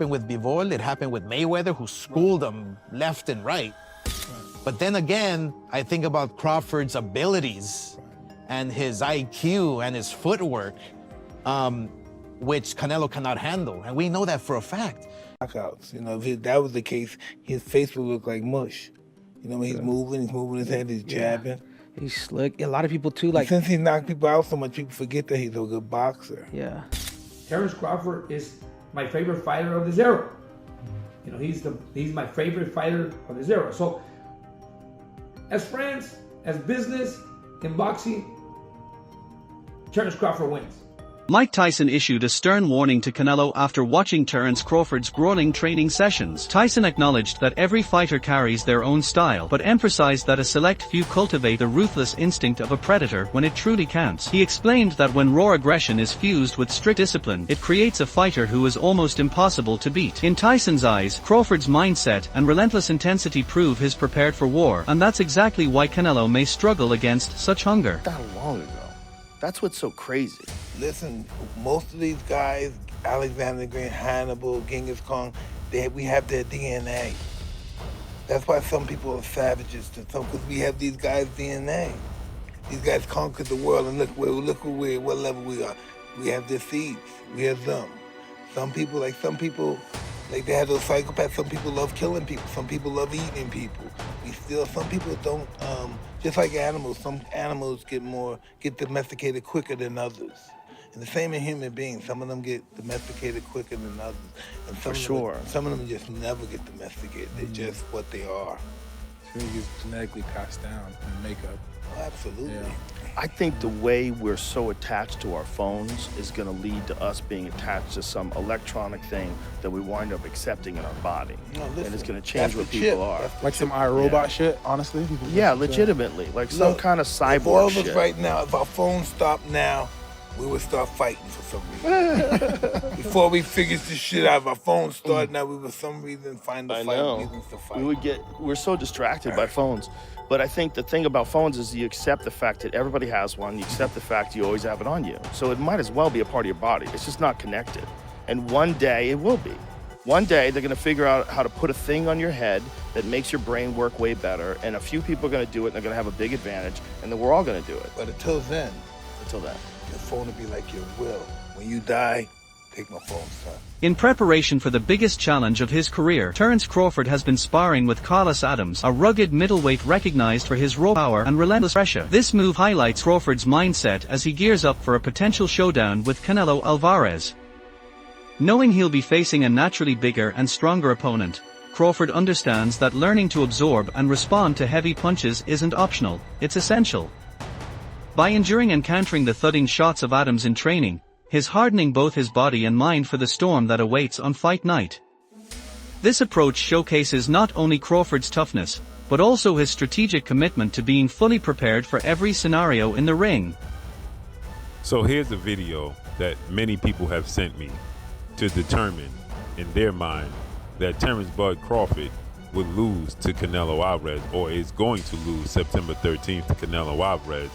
happened with Bivol, it happened with Mayweather, who schooled him left and right. But then again, I think about Crawford's abilities and his IQ and his footwork, which Canelo cannot handle. And we know that for a fact. Knockouts, you know, if that was the case, his face would look like mush. You know, he's moving his head, he's jabbing. He's slick. A lot of people too, like, since he knocked people out so much, people forget that he's a good boxer. Yeah. Terence Crawford is my favorite fighter of this era. You know, he's my favorite fighter of this era. So, as friends, as business, in boxing, Terence Crawford wins. Mike Tyson issued a stern warning to Canelo after watching Terence Crawford's grueling training sessions. Tyson acknowledged that every fighter carries their own style, but emphasized that a select few cultivate the ruthless instinct of a predator when it truly counts. He explained that when raw aggression is fused with strict discipline, it creates a fighter who is almost impossible to beat. In Tyson's eyes, Crawford's mindset and relentless intensity prove he's prepared for war, and that's exactly why Canelo may struggle against such hunger. That long ago. That's what's so crazy. Listen, most of these guys, Alexander Green, Hannibal, Genghis Khan, we have their DNA. That's why some people are savages to some, because we have these guys' DNA. These guys conquered the world, and look who we are, what level we are. We have their seeds. We have them. Some people, like they have those psychopaths. Some people love killing people. Some people love eating people. Some people don't. Just like animals, some animals get domesticated quicker than others. And the same in human beings. Some of them get domesticated quicker than others. And some of them just never get domesticated. They're just what they are. So it gets genetically passed down in makeup. Oh, absolutely. Yeah. I think the way we're so attached to our phones is going to lead to us being attached to some electronic thing that we wind up accepting in our body. No, listen, and it's going to change what people are. Like some iRobot shit, honestly? Yeah, legitimately. Like some kind of cyborg if all of us shit. right now, if our phones stop now, we would start fighting for some reason. Before we figured this shit out, if our phones start now, we would for some reason find the reasons to fight. We're so distracted by phones. But I think the thing about phones is you accept the fact that everybody has one. You accept the fact you always have it on you. So it might as well be a part of your body. It's just not connected. And one day it will be. One day they're going to figure out how to put a thing on your head that makes your brain work way better. And a few people are going to do it, and they're going to have a big advantage. And then we're all going to do it. But until then, your phone will be like your will. When you die, take my phone, son. In preparation for the biggest challenge of his career, Terence Crawford has been sparring with Carlos Adams, a rugged middleweight recognized for his raw power and relentless pressure. This move highlights Crawford's mindset as he gears up for a potential showdown with Canelo Alvarez. Knowing he'll be facing a naturally bigger and stronger opponent, Crawford understands that learning to absorb and respond to heavy punches isn't optional, it's essential. By enduring and countering the thudding shots of Adams in training, he's hardening both his body and mind for the storm that awaits on fight night. This approach showcases not only Crawford's toughness, but also his strategic commitment to being fully prepared for every scenario in the ring. So here's a video that many people have sent me to determine in their mind that Terence Bud Crawford would lose to Canelo Alvarez, or is going to lose September 13th to Canelo Alvarez,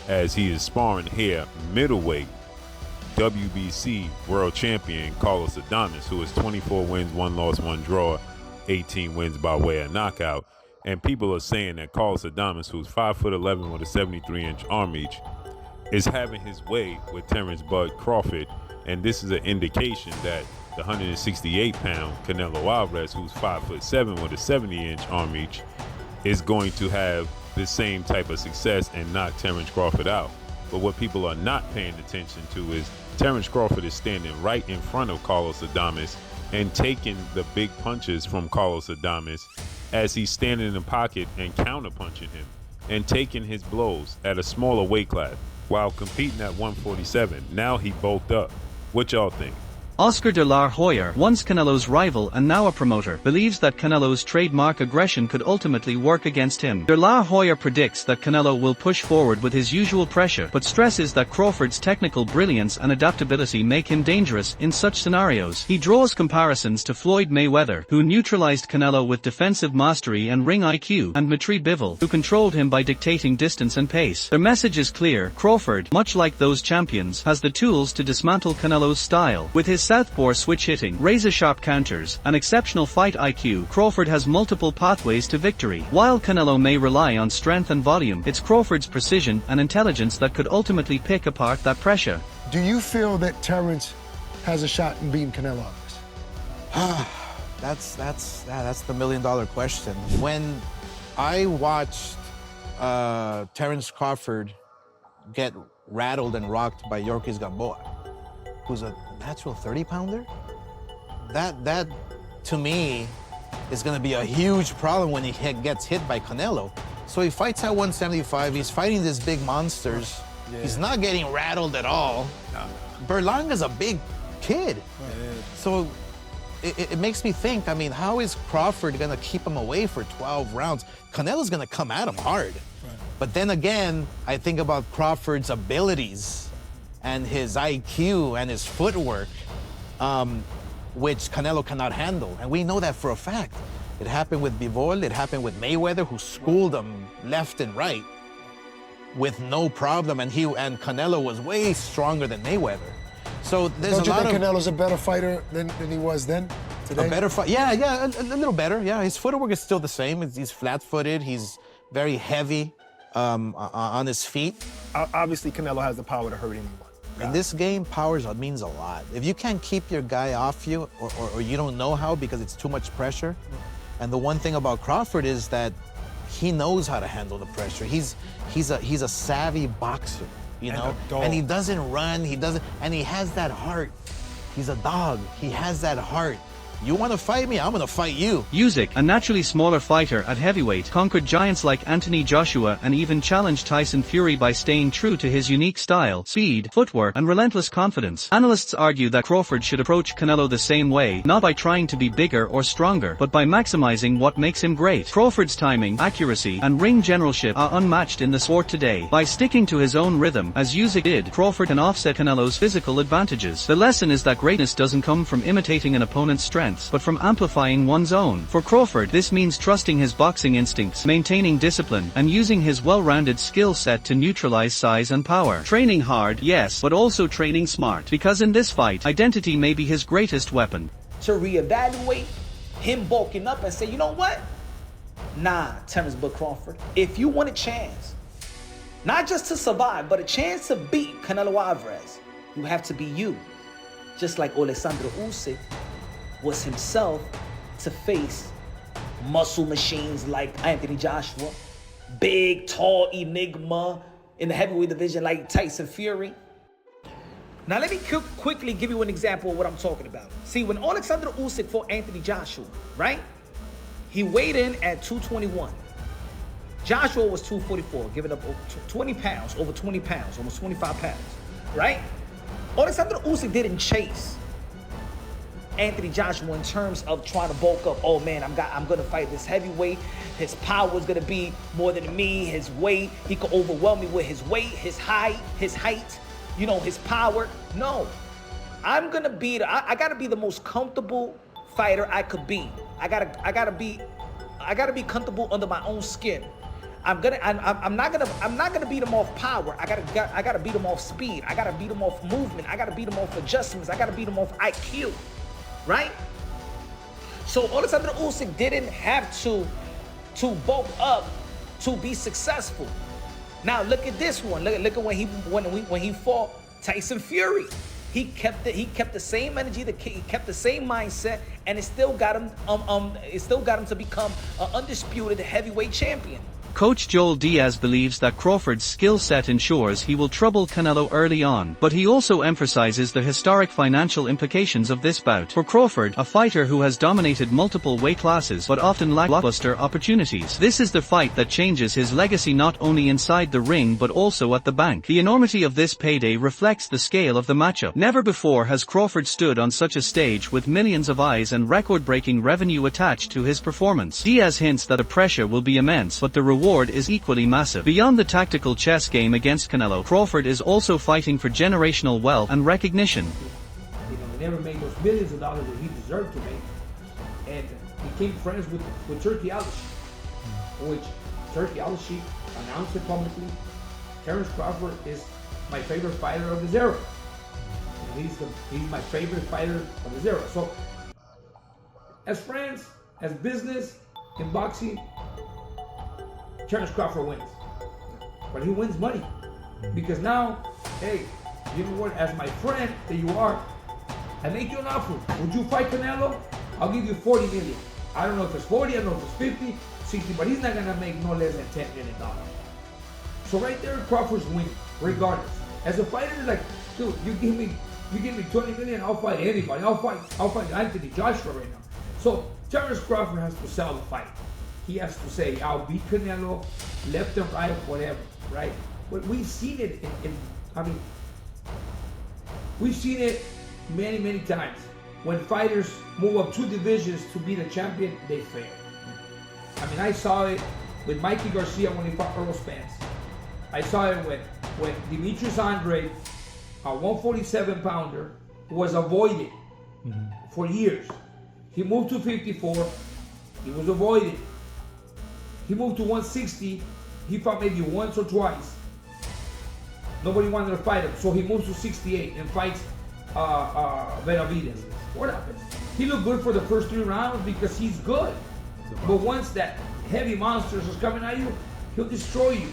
as he is sparring here middleweight WBC world champion Carlos Adames, who is 24 wins, 1 loss, 1 draw, 18 wins by way of knockout. And people are saying that Carlos Adames, who's 5'11" with a 73-inch arm reach, is having his way with Terence Bud Crawford. And this is an indication that the 168-pound Canelo Alvarez, who's 5'7" with a 70-inch arm reach, is going to have the same type of success and knock Terence Crawford out. But what people are not paying attention to is Terence Crawford is standing right in front of Carlos Adames and taking the big punches from Carlos Adames as he's standing in the pocket and counter-punching him and taking his blows at a smaller weight class while competing at 147. Now he bulked up. What y'all think? Oscar de la Hoya, once Canelo's rival and now a promoter, believes that Canelo's trademark aggression could ultimately work against him. De la Hoya predicts that Canelo will push forward with his usual pressure, but stresses that Crawford's technical brilliance and adaptability make him dangerous in such scenarios. He draws comparisons to Floyd Mayweather, who neutralized Canelo with defensive mastery and ring IQ, and Matri Bivol, who controlled him by dictating distance and pace. Their message is clear: Crawford, much like those champions, has the tools to dismantle Canelo's style. With his southpaw switch hitting, razor-sharp counters, and exceptional fight IQ, Crawford has multiple pathways to victory. While Canelo may rely on strength and volume, it's Crawford's precision and intelligence that could ultimately pick apart that pressure. Do you feel that Terence has a shot in beating Canelo Alvarez? That's the million-dollar question. When I watched Terence Crawford get rattled and rocked by Yorkis Gamboa, who's a natural 30-pounder, that to me is going to be a huge problem when he gets hit by Canelo. So he fights at 175. He's fighting these big monsters. Yeah. He's not getting rattled at all. No. Berlanga's a big kid. So it makes me think, I mean, how is Crawford going to keep him away for 12 rounds? Canelo's going to come at him hard. Right. But then again, I think about Crawford's abilities and his IQ and his footwork, which Canelo cannot handle. And we know that for a fact. It happened with Bivol, it happened with Mayweather, who schooled him left and right with no problem, and Canelo was way stronger than Mayweather. So there's Don't you think Canelo's a better fighter than he was then, today? A better fighter, yeah, a little better, yeah. His footwork is still the same. He's flat-footed, he's very heavy on his feet. Obviously, Canelo has the power to hurt anyone. In this game, power means a lot. If you can't keep your guy off you, or you don't know how because it's too much pressure, and the one thing about Crawford is that he knows how to handle the pressure. He's a savvy boxer, you know? And he doesn't run, and he has that heart. He's a dog, he has that heart. You want to fight me? I'm going to fight you. Usyk, a naturally smaller fighter at heavyweight, conquered giants like Anthony Joshua and even challenged Tyson Fury by staying true to his unique style, speed, footwork, and relentless confidence. Analysts argue that Crawford should approach Canelo the same way, not by trying to be bigger or stronger, but by maximizing what makes him great. Crawford's timing, accuracy, and ring generalship are unmatched in the sport today. By sticking to his own rhythm, as Usyk did, Crawford can offset Canelo's physical advantages. The lesson is that greatness doesn't come from imitating an opponent's strength, but from amplifying one's own. For Crawford, this means trusting his boxing instincts, maintaining discipline, and using his well-rounded skill set to neutralize size and power. Training hard, yes, but also training smart, because in this fight, identity may be his greatest weapon. To reevaluate him bulking up and say, you know what? Nah, Terence Crawford, if you want a chance, not just to survive, but a chance to beat Canelo Alvarez, you have to be you. Just like Alexander Usyk was himself to face muscle machines like Anthony Joshua, big, tall enigma in the heavyweight division like Tyson Fury. Now let me quickly give you an example of what I'm talking about. See, when Alexander Usyk fought Anthony Joshua, right? He weighed in at 221. Joshua was 244, giving up 20 pounds, over 20 pounds, almost 25 pounds, right? Alexander Usyk didn't chase Anthony Joshua in terms of trying to bulk up. Oh man, I'm gonna fight this heavyweight. His power is gonna be more than me. His weight, he could overwhelm me with his weight, his height, you know, his power. No, I'm gonna be. I gotta be the most comfortable fighter I could be. I gotta be comfortable under my own skin. I'm not gonna beat him off power. I gotta beat him off speed. I gotta beat him off movement. I gotta beat him off adjustments. I gotta beat him off IQ. Right? So Alexander Usyk didn't have to bulk up to be successful. Now look at this one. Look at when he fought Tyson Fury. He kept the same energy, he kept the same mindset, and it still got him to become an undisputed heavyweight champion. Coach Joel Diaz believes that Crawford's skill set ensures he will trouble Canelo early on, but he also emphasizes the historic financial implications of this bout. For Crawford, a fighter who has dominated multiple weight classes but often lacked blockbuster opportunities, this is the fight that changes his legacy not only inside the ring but also at the bank. The enormity of this payday reflects the scale of the matchup. Never before has Crawford stood on such a stage with millions of eyes and record-breaking revenue attached to his performance. Diaz hints that the pressure will be immense, but the reward is equally massive. Beyond the tactical chess game against Canelo, Crawford is also fighting for generational wealth and recognition. You know, he never made those millions of dollars that he deserved to make, and became friends with Turkey Al, which Turkey Al announced it publicly. Terence Crawford is my favorite fighter of this era. You He's my favorite fighter of his era. So, as friends, as business, in boxing, Terence Crawford wins. But he wins money. Because now, hey, you know what, as my friend that you are, I make you an offer. Would you fight Canelo? I'll give you 40 million. I don't know if it's 40, I don't know if it's 50, 60, but he's not gonna make no less than $10 million. So right there, Crawford's winning, regardless. As a fighter, like, dude, you give me 20 million, I'll fight anybody. I'll fight Anthony Joshua right now. So Terence Crawford has to sell the fight. He has to say, I'll beat Canelo, left and right, whatever, right? But we've seen it we've seen it many, many times. When fighters move up 2 divisions to be the champion, they fail. I mean, I saw it with Mikey Garcia when he fought Earl Spence. I saw it when Demetrius Andrade, a 147-pounder, was avoided for years. He moved to 54, he was avoided. He moved to 160, he fought maybe once or twice. Nobody wanted to fight him, so he moves to 68 and fights Benavidez. What happens? He looked good for the first 3 rounds because he's good. But once that heavy monster is coming at you, he'll destroy you.